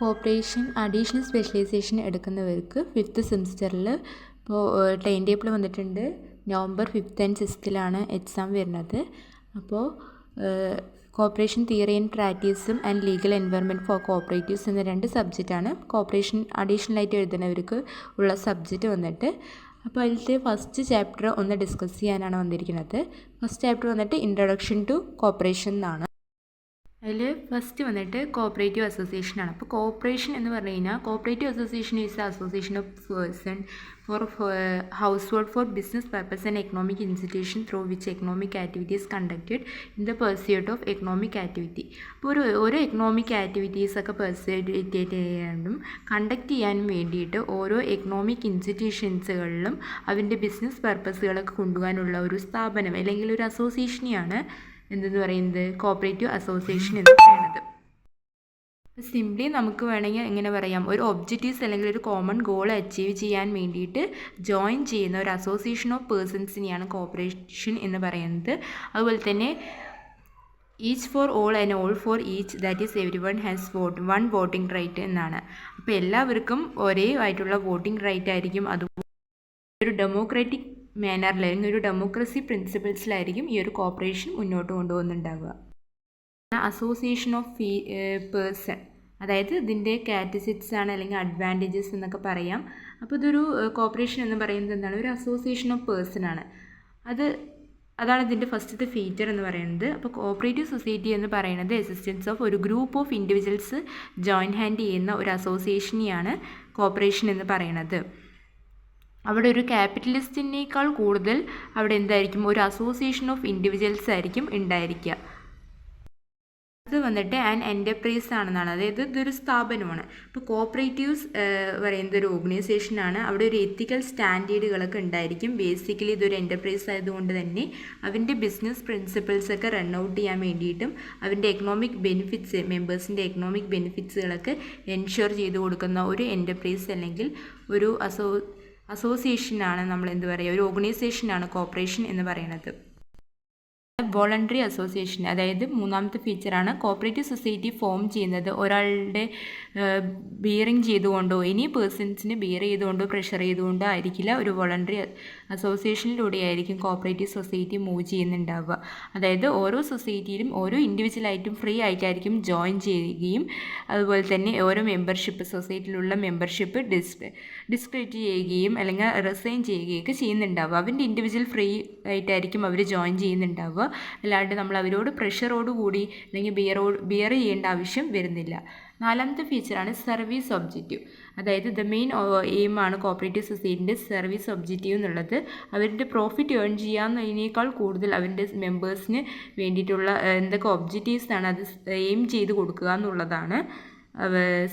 Corporation additional specialisation എടുക്കുന്നവർക്ക് 5th സെമിസ്റ്ററിൽ ഇപ്പോൾ ടൈം ടേബിൾ വന്നിട്ടുണ്ട്. November 5th and 6th exam വരുന്നത്. അപ്പോൾ കോപ്പറേഷൻ തിയറി ആൻഡ് പ്രാക്ടീസും and legal environment for cooperatives എന്ന 2 സബ്ജക്റ്റാണ് കോപ്പറേഷൻ അഡീഷണലായിട്ട് എഴുതുന്നവർക്ക് ഉള്ള സബ്ജക്റ്റ് വന്നിട്ട്. അപ്പോൾ അതിലത്തെ ഫസ്റ്റ് ചാപ്റ്റർ ഒന്ന് ഡിസ്കസ് ചെയ്യാനാണ് വന്നിരിക്കുന്നത്. ഫസ്റ്റ് ചാപ്റ്റർ വന്നിട്ട് ഇൻട്രൊഡക്ഷൻ ടു കോപ്പറേഷൻ എന്നാണ്. അതിൽ ഫസ്റ്റ് വന്നിട്ട് കോപ്പറേറ്റീവ് അസോസിയേഷനാണ്. അപ്പോൾ കോപ്പറേഷൻ എന്ന് പറഞ്ഞു കഴിഞ്ഞാൽ cooperative association is the association of person for house hold four business purpose and economic institution through which economic activities conducted in the pursuit of economic activity. അപ്പോൾ ഓരോ economic ആക്ടിവിറ്റീസൊക്കെ പെർസ്യൂറ്റ് ചെയ്യാനും conduct ചെയ്യാനും വേണ്ടിയിട്ട് ഓരോ എക്കണോമിക് ഇൻസ്റ്റിറ്റ്യൂഷൻസുകളിലും അതിൻ്റെ ബിസിനസ് പർപ്പസുകളൊക്കെ കൊണ്ടുപോകാനുള്ള ഒരു സ്ഥാപനം അല്ലെങ്കിൽ ഒരു അസോസിയേഷനെയാണ് എന്തെന്ന് പറയുന്നത് കോപ്പറേറ്റീവ് അസോസിയേഷൻ എന്ന് പറയുന്നത്. സിംപ്ലി നമുക്ക് വേണമെങ്കിൽ എങ്ങനെ പറയാം, ഒരു ഒബ്ജക്റ്റീവ്സ് അല്ലെങ്കിൽ ഒരു കോമൺ ഗോൾ അച്ചീവ് ചെയ്യാൻ വേണ്ടിയിട്ട് ജോയിൻ ചെയ്യുന്ന ഒരു അസോസിയേഷൻ ഓഫ് പേഴ്സൺസിനെയാണ് കോപ്പറേഷൻ എന്ന് പറയുന്നത്. അതുപോലെ തന്നെ each for all and all for each, that is every one has one voting right എന്നാണ്. അപ്പോൾ എല്ലാവർക്കും ഒരേ ആയിട്ടുള്ള വോട്ടിംഗ് റൈറ്റ് ആയിരിക്കും. അതുപോലെ ഒരു ഡെമോക്രാറ്റിക് മാനറിൽ അല്ലെങ്കിൽ ഒരു ഡെമോക്രസി പ്രിൻസിപ്പിൾസിലായിരിക്കും ഈ ഒരു കോപ്പറേഷൻ മുന്നോട്ട് കൊണ്ടുപോകുന്നുണ്ടാവുക. അസോസിയേഷൻ ഓഫ് പേഴ്സൺ, അതായത് ഇതിൻ്റെ കാറ്റസിറ്റ്സ് ആണ് അല്ലെങ്കിൽ അഡ്വാൻറ്റേജസ് എന്നൊക്കെ പറയാം. അപ്പോൾ ഇതൊരു കോപ്പറേഷൻ എന്ന് പറയുന്നത് എന്താണ്, ഒരു അസോസിയേഷൻ ഓഫ് പേഴ്സൺ ആണ്. അതാണ് ഇതിൻ്റെ ഫസ്റ്റത്തെ ഫീച്ചർ എന്ന് പറയുന്നത്. അപ്പോൾ കോപ്പറേറ്റീവ് സൊസൈറ്റി എന്ന് പറയുന്നത് എക്സിസ്റ്റൻസ് ഓഫ് ഒരു group of individuals join hand ചെയ്യുന്ന ഒരു അസോസിയേഷനെയാണ് കോപ്പറേഷൻ എന്ന് പറയുന്നത്. അവിടെ ഒരു ക്യാപിറ്റലിസ്റ്റിനേക്കാൾ കൂടുതൽ അവിടെ എന്തായിരിക്കും, ഒരു അസോസിയേഷൻ ഓഫ് ഇൻഡിവിജ്വൽസ് ആയിരിക്കും ഉണ്ടായിരിക്കുക. അത് വന്നിട്ട് എൻ്റർപ്രൈസ് ആണെന്നാണ്, അതായത് ഇതൊരു സ്ഥാപനമാണ്. ഇപ്പോൾ കോപ്പറേറ്റീവ്സ് പറയുന്നത് ഒരു ഓർഗനൈസേഷനാണ്. അവിടെ ഒരു എത്തിക്കൽ സ്റ്റാൻഡേർഡുകളൊക്കെ ഉണ്ടായിരിക്കും. ബേസിക്കലി ഇതൊരു എൻ്റർപ്രൈസ് ആയതുകൊണ്ട് തന്നെ അതിൻ്റെ ബിസിനസ് പ്രിൻസിപ്പിൾസൊക്കെ റൺ ഔട്ട് ചെയ്യാൻ വേണ്ടിയിട്ടും അതിൻ്റെ എക്കണോമിക് ബെനിഫിറ്റ്സ്, മെമ്പേഴ്സിൻ്റെ എക്കണോമിക് ബെനിഫിറ്റ്സുകളൊക്കെ എൻഷുർ ചെയ്ത് കൊടുക്കുന്ന ഒരു എൻ്റർപ്രൈസ് അല്ലെങ്കിൽ ഒരു അസോസിയേഷനാണ് നമ്മൾ എന്ത് പറയുക, ഒരു ഓർഗനൈസേഷനാണ് കോപ്പറേഷൻ എന്ന് പറയുന്നത്. വോളണ്ടറി അസോസിയേഷൻ, അതായത് മൂന്നാമത്തെ ഫീച്ചറാണ്. കോപ്പറേറ്റീവ് സൊസൈറ്റി ഫോം ചെയ്യുന്നത് ഒരാളുടെ ബിയറിങ് ചെയ്തുകൊണ്ടോ എനി പേഴ്സൺസിന് ബിയർ ചെയ്തുകൊണ്ടോ പ്രഷർ ചെയ്തുകൊണ്ടോ ആയിരിക്കില്ല. ഒരു വോളണ്ടറി അസോസിയേഷനിലൂടെ ആയിരിക്കും കോപ്പറേറ്റീവ് സൊസൈറ്റി മൂവ് ചെയ്യുന്നുണ്ടാവുക. അതായത് ഓരോ സൊസൈറ്റിയിലും ഓരോ ഇൻഡിവിജ്വലായിട്ടും ഫ്രീ ആയിട്ടായിരിക്കും ജോയിൻ ചെയ്യുകയും അതുപോലെ തന്നെ ഓരോ മെമ്പർഷിപ്പ്, സൊസൈറ്റിയിലുള്ള മെമ്പർഷിപ്പ് ഡിസ്ക്രെഡിറ്റ് ചെയ്യുകയും അല്ലെങ്കിൽ റിസൈൻ ചെയ്യുകയൊക്കെ ചെയ്യുന്നുണ്ടാവുക. അവൻ്റെ ഇൻഡിവിജ്വൽ ഫ്രീ ആയിട്ടായിരിക്കും അവർ ജോയിൻ ചെയ്യുന്നുണ്ടാവുക. അല്ലാണ്ട് നമ്മൾ അവരോട് പ്രഷറോടുകൂടി അല്ലെങ്കിൽ ബിയർ ചെയ്യേണ്ട ആവശ്യം വരുന്നില്ല. നാലാമത്തെ ഫീച്ചറാണ് സർവീസ് ഒബ്ജക്റ്റീവ്. അതായത് ദ മെയിൻ എയിമാണ് കോപ്പറേറ്റീവ് സൊസൈറ്റിൻ്റെ സർവീസ് ഒബ്ജക്റ്റീവ് എന്നുള്ളത്. അവരുടെ പ്രോഫിറ്റ് ഏൺ ചെയ്യാവുന്നതിനേക്കാൾ കൂടുതൽ അവരുടെ മെമ്പേഴ്സിന് വേണ്ടിയിട്ടുള്ള എന്തൊക്കെ ഒബ്ജക്റ്റീവ്സാണ് അത് എയിം ചെയ്ത് കൊടുക്കുക എന്നുള്ളതാണ്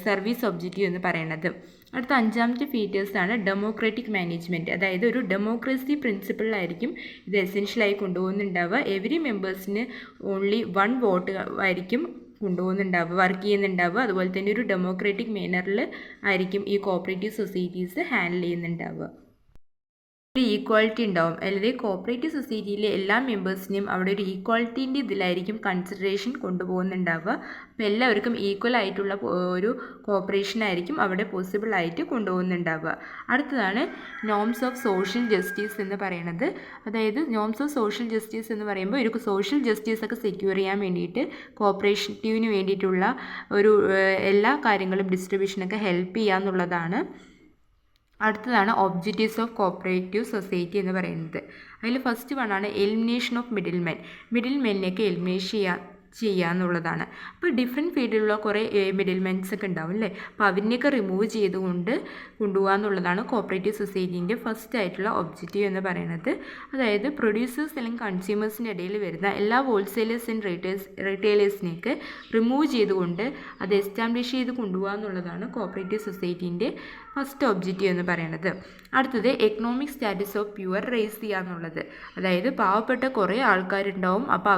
സർവീസ് ഒബ്ജക്റ്റീവ് എന്ന് പറയുന്നത്. അടുത്ത അഞ്ചാമത്തെ ഫീച്ചേഴ്സാണ് ഡെമോക്രാറ്റിക് മാനേജ്മെൻറ്റ്. അതായത് ഒരു ഡെമോക്രസി പ്രിൻസിപ്പിളായിരിക്കും ഇത് എസെൻഷ്യലായി കൊണ്ടുപോകുന്നുണ്ടാവുക. എവരി മെമ്പേഴ്സിന് ഓൺലി 1 വോട്ട് ആയിരിക്കും കൊണ്ടുപോകുന്നുണ്ടാവുക, വർക്ക് ചെയ്യുന്നുണ്ടാവുക. അതുപോലെ തന്നെ ഒരു ഡെമോക്രാറ്റിക് മാനറിൽ ആയിരിക്കും ഈ കോപ്പറേറ്റീവ് സൊസൈറ്റീസ് ഹാൻഡിൽ ചെയ്യുന്നുണ്ടാവുക. ഒരു ഈക്വാലിറ്റി ഉണ്ടാവും. അല്ലെങ്കിൽ കോപ്പറേറ്റീവ് സൊസൈറ്റിയിലെ എല്ലാ മെമ്പേഴ്സിനെയും അവിടെ ഒരു ഈക്വാലിറ്റീൻ്റെ ഇതിലായിരിക്കും കൺസിഡറേഷൻ കൊണ്ടുപോകുന്നുണ്ടാവുക. അപ്പോൾ എല്ലാവർക്കും ഈക്വൽ ആയിട്ടുള്ള ഒരു കോപ്പറേഷൻ ആയിരിക്കും അവിടെ പോസിബിൾ ആയിട്ട് കൊണ്ടുപോകുന്നുണ്ടാവുക. അടുത്തതാണ് നോംസ് ഓഫ് സോഷ്യൽ ജസ്റ്റിസ് എന്ന് പറയുന്നത്. അതായത് നോംസ് ഓഫ് സോഷ്യൽ ജസ്റ്റിസ് എന്ന് പറയുമ്പോൾ ഒരു സോഷ്യൽ ജസ്റ്റിസ് ഒക്കെ സെക്യൂർ ചെയ്യാൻ വേണ്ടിയിട്ട് കോപ്പറേറ്റീവിന് വേണ്ടിയിട്ടുള്ള ഒരു എല്ലാ കാര്യങ്ങളും ഡിസ്ട്രിബ്യൂഷനൊക്കെ ഹെൽപ്പ് ചെയ്യുക എന്നുള്ളതാണ്. അടുത്തതാണ് ഒബ്ജക്റ്റീവ്സ് ഓഫ് കോപ്പറേറ്റീവ് സൊസൈറ്റി എന്ന് പറയുന്നത്. അതിൽ ഫസ്റ്റ് വണ്ണാണ് എലിമിനേഷൻ ഓഫ് മിഡിൽ മെന്നിനെയൊക്കെ എലിമിനേറ്റ് ചെയ്യുക എന്നുള്ളതാണ്. അപ്പോൾ ഡിഫറെൻറ്റ് ഫീൽഡിലുള്ള കുറേ മിഡിൽമെൻസ് ഒക്കെ ഉണ്ടാവും അല്ലേ. അപ്പോൾ അതിനെയൊക്കെ റിമൂവ് ചെയ്തുകൊണ്ട് കൊണ്ടുപോകുക എന്നുള്ളതാണ് കോപ്പറേറ്റീവ് സൊസൈറ്റീൻ്റെ ഫസ്റ്റ് ആയിട്ടുള്ള ഒബ്ജക്റ്റീവ് എന്ന് പറയുന്നത്. അതായത് പ്രൊഡ്യൂസേഴ്സ് അല്ലെങ്കിൽ കൺസ്യൂമേഴ്സിൻ്റെ ഇടയിൽ വരുന്ന എല്ലാ ഹോൾസെയിലേഴ്സ് ആൻഡ് റീറ്റെയിലേഴ്സിനെയൊക്കെ റിമൂവ് ചെയ്തുകൊണ്ട് അത് എസ്റ്റാബ്ലിഷ് ചെയ്ത് കൊണ്ടുപോകുക എന്നുള്ളതാണ് കോപ്പറേറ്റീവ് സൊസൈറ്റീൻ്റെ ഫസ്റ്റ് ഒബ്ജക്റ്റീവ് എന്ന് പറയുന്നത്. അടുത്തത് economic status of poor raise ചെയ്യുക എന്നുള്ളത്. അതായത് പാവപ്പെട്ട കുറേ ആൾക്കാരുണ്ടാവും. അപ്പോൾ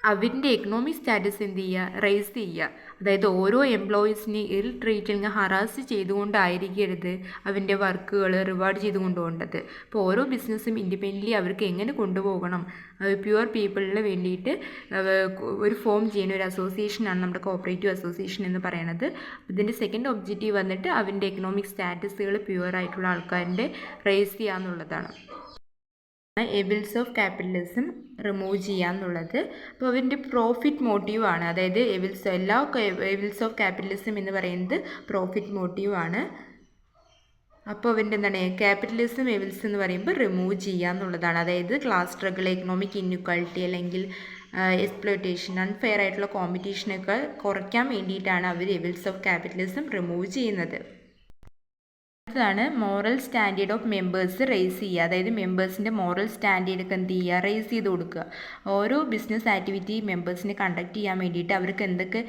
അവൻ്റെ എക്കണോമിക് സ്റ്റാറ്റസ് എന്ത് ചെയ്യുക, റൈസ് ചെയ്യുക. അതായത് ഓരോ എംപ്ലോയീസിനെ ഇൽ ട്രീറ്റ് അല്ലെങ്കിൽ ഹറാസ് ചെയ്തുകൊണ്ടായിരിക്കരുത് അവൻ്റെ വർക്കുകൾ റിവാർഡ് ചെയ്ത് കൊണ്ടുപോകേണ്ടത്. അപ്പോൾ ഓരോ ബിസിനസ്സും ഇൻഡിപെൻഡൻ്റ്ലി അവർക്ക് എങ്ങനെ കൊണ്ടുപോകണം, പ്യുവർ പീപ്പിളിന് വേണ്ടിയിട്ട് ഒരു ഫോം ചെയ്യുന്ന ഒരു അസോസിയേഷനാണ് നമ്മുടെ കോപ്പറേറ്റീവ് അസോസിയേഷൻ എന്ന് പറയുന്നത്. ഇതിൻ്റെ സെക്കൻഡ് ഒബ്ജക്റ്റീവ് വന്നിട്ട് അവൻ്റെ എക്കണോമിക് സ്റ്റാറ്റസുകൾ പ്യുവർ ആയിട്ടുള്ള ആൾക്കാരുടെ റൈസ് ചെയ്യുക എന്നുള്ളതാണ്. എബിൾസ് ഓഫ് ക്യാപിറ്റലിസം റിമൂവ് ചെയ്യുക എന്നുള്ളത്. അപ്പോൾ അവൻ്റെ പ്രോഫിറ്റ് മോട്ടീവാണ്. അതായത് എല്ലാ എബിൾസ് ഓഫ് ക്യാപിറ്റലിസം എന്ന് പറയുന്നത് പ്രോഫിറ്റ് മോട്ടീവാണ്. അപ്പോൾ അവൻ്റെ എന്താണ് ക്യാപിറ്റലിസം എബിൾസ് എന്ന് പറയുമ്പോൾ റിമൂവ് ചെയ്യുക എന്നുള്ളതാണ്. അതായത് ക്ലാസ് സ്ട്രഗിൾ, എക്കണോമിക് ഇൻഇക്വാലിറ്റി അല്ലെങ്കിൽ എക്സ്പ്ലോയിറ്റേഷൻ, അൺഫെയർ ആയിട്ടുള്ള കോമ്പറ്റീഷനൊക്കെ കുറയ്ക്കാൻ വേണ്ടിയിട്ടാണ് അവർ എബിൾസ് ഓഫ് ക്യാപിറ്റലിസം റിമൂവ് ചെയ്യുന്നത്. അടുത്തതാണ് moral standard of members raise ചെയ്യുക. അതായത് മെമ്പേഴ്സിൻ്റെ മോറൽ സ്റ്റാൻഡേർഡൊക്കെ എന്ത് ചെയ്യുക, റേസ് ചെയ്ത് കൊടുക്കുക. ഓരോ ബിസിനസ് ആക്ടിവിറ്റി മെമ്പേഴ്സിനെ കണ്ടക്ട് ചെയ്യാൻ വേണ്ടിയിട്ട് അവർക്ക് എന്തൊക്കെ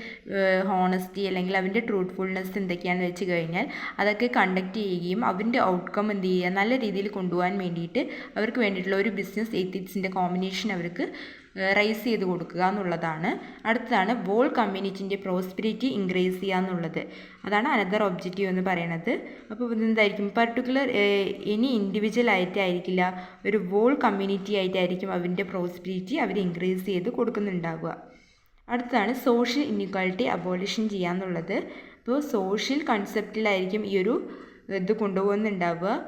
ഹോണസ്റ്റി അല്ലെങ്കിൽ അവൻ്റെ ട്രൂത്ത്ഫുൾനെസ് എന്തൊക്കെയാണെന്ന് വെച്ച് കഴിഞ്ഞാൽ അതൊക്കെ കണ്ടക്ട് ചെയ്യുകയും അതിൻ്റെ ഔട്ട്കം എന്ത് ചെയ്യുക, നല്ല രീതിയിൽ കൊണ്ടുപോകാൻ വേണ്ടിയിട്ട് അവർക്ക് വേണ്ടിയിട്ടുള്ള ഒരു ബിസിനസ് എത്തിക്സിൻ്റെ കോമ്പിനേഷൻ അവർക്ക് റൈസ് ചെയ്ത് കൊടുക്കുക എന്നുള്ളതാണ്. അടുത്തതാണ് വോൾ കമ്മ്യൂണിറ്റിൻ്റെ പ്രോസ്പെരിറ്റി ഇൻക്രീസ് ചെയ്യുക എന്നുള്ളത്. അതാണ് അനദർ ഒബ്ജക്റ്റീവ് എന്ന് പറയുന്നത്. അപ്പോൾ ഇതെന്തായിരിക്കും, പർട്ടിക്കുലർ എനി ഇൻഡിവിജ്വൽ ആയിട്ടായിരിക്കില്ല, ഒരു വോൾ കമ്മ്യൂണിറ്റി ആയിട്ടായിരിക്കും അവൻ്റെ പ്രോസ്പെരിറ്റി അവർ ഇൻക്രീസ് ചെയ്ത് കൊടുക്കുന്നുണ്ടാവുക. അടുത്താണ് സോഷ്യൽ ഇൻഇക്വാലിറ്റി അബോളിഷൻ ചെയ്യുക എന്നുള്ളത്. അപ്പോൾ സോഷ്യൽ കൺസെപ്റ്റിലായിരിക്കും ഈ ഒരു ഇത് കൊണ്ടുപോകുന്നുണ്ടാവുക.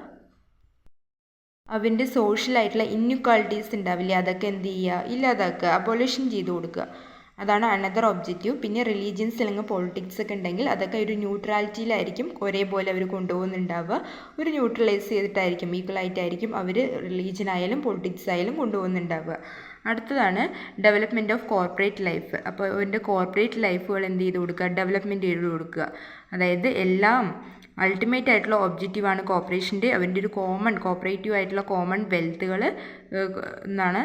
അവൻ്റെ സോഷ്യലായിട്ടുള്ള ഇൻഇക്വാലിറ്റീസ് ഉണ്ടാവില്ലേ, അതൊക്കെ എന്ത് ചെയ്യുക, ഇല്ലാതാക്കുക, അബോളിഷൻ ചെയ്ത് കൊടുക്കുക. അതാണ് അനദർ ഒബ്ജക്റ്റീവ്. പിന്നെ റിലീജിയൻസ് അല്ലെങ്കിൽ പൊളിറ്റിക്സ് ഒക്കെ ഉണ്ടെങ്കിൽ അതൊക്കെ ഒരു ന്യൂട്രാലിറ്റിയിലായിരിക്കും ഒരേപോലെ അവർ കൊണ്ടുപോകുന്നുണ്ടാവുക. ഒരു ന്യൂട്രലൈസ് ചെയ്തിട്ടായിരിക്കും, ഈക്വലായിട്ടായിരിക്കും അവർ റിലീജിയൻ ആയാലും പൊളിറ്റിക്സ് ആയാലും കൊണ്ടുപോകുന്നുണ്ടാവുക. അടുത്തതാണ് ഡെവലപ്മെൻറ്റ് ഓഫ് കോർപ്പറേറ്റ് ലൈഫ്. അപ്പോൾ അവൻ്റെ കോർപ്പറേറ്റ് ലൈഫുകൾ എന്ത് ചെയ്ത് കൊടുക്കുക, ഡെവലപ്മെൻറ്റ് ചെയ്ത് കൊടുക്കുക. അതായത് എല്ലാം അൾട്ടിമേറ്റ് ആയിട്ടുള്ള ഒബ്ജക്റ്റീവാണ് കോർപ്പറേഷൻ്റെ, അവൻ്റെ ഒരു കോപ്പറേറ്റീവ് ആയിട്ടുള്ള കോമൺ വെൽത്തുകൾ എന്നാണ്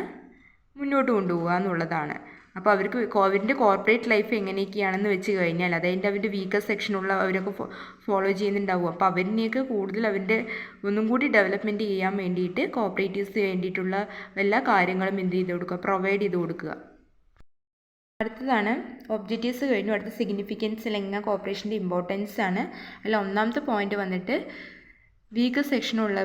മുന്നോട്ട് കൊണ്ടുപോകുക എന്നുള്ളതാണ്. അപ്പോൾ അവരുടെ കോർപ്പറേറ്റ് ലൈഫ് എങ്ങനെയൊക്കെയാണെന്ന് വെച്ച് കഴിഞ്ഞാൽ അതായത് അവൻ്റെ വീക്കർ സെക്ഷനുള്ള അവരൊക്കെ ഫോളോ ചെയ്യുന്നുണ്ടാവും. അപ്പോൾ അവരിനെയൊക്കെ കൂടുതൽ അവൻ്റെ ഒന്നും കൂടി ഡെവലപ്മെൻറ്റ് ചെയ്യാൻ വേണ്ടിയിട്ട് കോപ്പറേറ്റീവ്സ് വേണ്ടിയിട്ടുള്ള എല്ലാ കാര്യങ്ങളും എന്ത് ചെയ്ത് കൊടുക്കുക, പ്രൊവൈഡ് ചെയ്ത് കൊടുക്കുക. അടുത്തതാണ് ഒബ്ജക്റ്റീവ്സ് കഴിഞ്ഞു. അടുത്ത സിഗ്നിഫിക്കൻസ് അല്ലെങ്കിൽ കോർപ്പറേഷൻ്റെ ഇമ്പോർട്ടൻസ് ആണ്. അതിൽ ഒന്നാമത്തെ പോയിന്റ് വന്നിട്ട് വീക്കർ സെക്ഷനുള്ള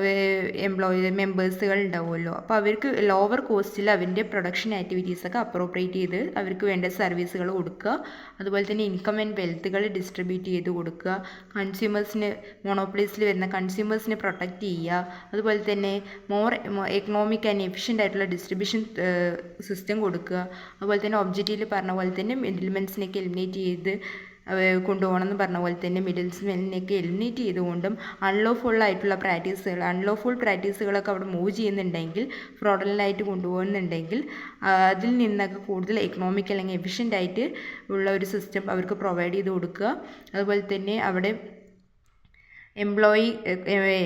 മെമ്പേഴ്സുകൾ ഉണ്ടാവുമല്ലോ, അപ്പോൾ അവർക്ക് ലോവർ കോസ്റ്റിൽ അവൻ്റെ പ്രൊഡക്ഷൻ ആക്ടിവിറ്റീസൊക്കെ അപ്രോപ്രിയേറ്റ് ചെയ്ത് അവർക്ക് വേണ്ട സർവീസുകൾ കൊടുക്കുക. അതുപോലെ തന്നെ ഇൻകം ആൻഡ് വെൽത്തുകൾ ഡിസ്ട്രിബ്യൂട്ട് ചെയ്ത് കൊടുക്കുക. കൺസ്യൂമേഴ്സിന്, മോണോപ്പൊളീസിൽ വരുന്ന കൺസ്യൂമേഴ്സിനെ പ്രൊട്ടക്റ്റ് ചെയ്യുക. അതുപോലെ തന്നെ എക്കണോമിക് ആൻഡ് എഫിഷ്യൻ്റ് ആയിട്ടുള്ള ഡിസ്ട്രിബ്യൂഷൻ സിസ്റ്റം കൊടുക്കുക. അതുപോലെ തന്നെ ഒബ്ജക്റ്റീവിൽ പറഞ്ഞ പോലെ തന്നെ മിഡിൽമെൻസിനെയൊക്കെ എലിമിനേറ്റ് ചെയ്ത് കൊണ്ടുപോകണം എന്ന് പറഞ്ഞ പോലെ തന്നെ മിഡിൽസ്മെനിനെയൊക്കെ എലിമിനേറ്റ് ചെയ്തുകൊണ്ടും അൺലോഫുള്ളായിട്ടുള്ള അൺലോഫുൾ പ്രാക്ടീസുകളൊക്കെ അവിടെ മൂവ് ചെയ്യുന്നുണ്ടെങ്കിൽ, ഫ്രോഡലായിട്ട് കൊണ്ടുപോകുന്നുണ്ടെങ്കിൽ അതിൽ നിന്നൊക്കെ കൂടുതൽ എക്കണോമിക് അല്ലെങ്കിൽ എഫിഷ്യൻ്റ് ആയിട്ട് ഉള്ള ഒരു സിസ്റ്റം അവർക്ക് പ്രൊവൈഡ് ചെയ്ത് കൊടുക്കുക. അതുപോലെ തന്നെ അവിടെ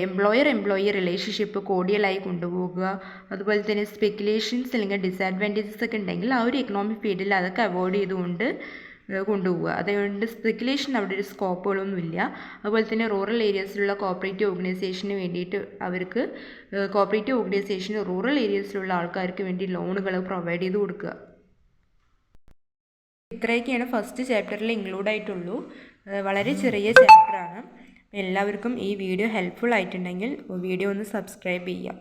എംപ്ലോയർ റിലേഷൻഷിപ്പ് കോഡിയലായി കൊണ്ടുപോകുക. അതുപോലെ തന്നെ സ്പെക്കുലേഷൻസ് അല്ലെങ്കിൽ ഡിസഡ്വാൻറ്റേജസ് ഒക്കെ ഉണ്ടെങ്കിൽ ആ ഒരു എക്കണോമിക് ഫീൽഡിൽ അതൊക്കെ അവോയ്ഡ് ചെയ്തുകൊണ്ട് കൊണ്ടുപോവുക. അതുകൊണ്ട് സ്പെക്കുലേഷൻ അവിടെ ഒരു സ്കോപ്പുകളൊന്നുമില്ല. അതുപോലെ തന്നെ റൂറൽ ഏരിയാസിലുള്ള കോപ്പറേറ്റീവ് ഓർഗനൈസേഷന് വേണ്ടിയിട്ട് അവർക്ക് കോപ്പറേറ്റീവ് ഓർഗനൈസേഷൻ റൂറൽ ഏരിയാസിലുള്ള ആൾക്കാർക്ക് വേണ്ടി ലോണുകൾ പ്രൊവൈഡ് ചെയ്ത് കൊടുക്കുക. ഇത്രയൊക്കെയാണ് ഫസ്റ്റ് ചാപ്റ്ററിൽ ഇൻക്ലൂഡ് ആയിട്ടുള്ളൂ. വളരെ ചെറിയ ചാപ്റ്ററാണ്. എല്ലാവർക്കും ഈ വീഡിയോ ഹെൽപ്ഫുൾ ആയിട്ടുണ്ടെങ്കിൽ വീഡിയോ ഒന്ന് സബ്സ്ക്രൈബ് ചെയ്യാം.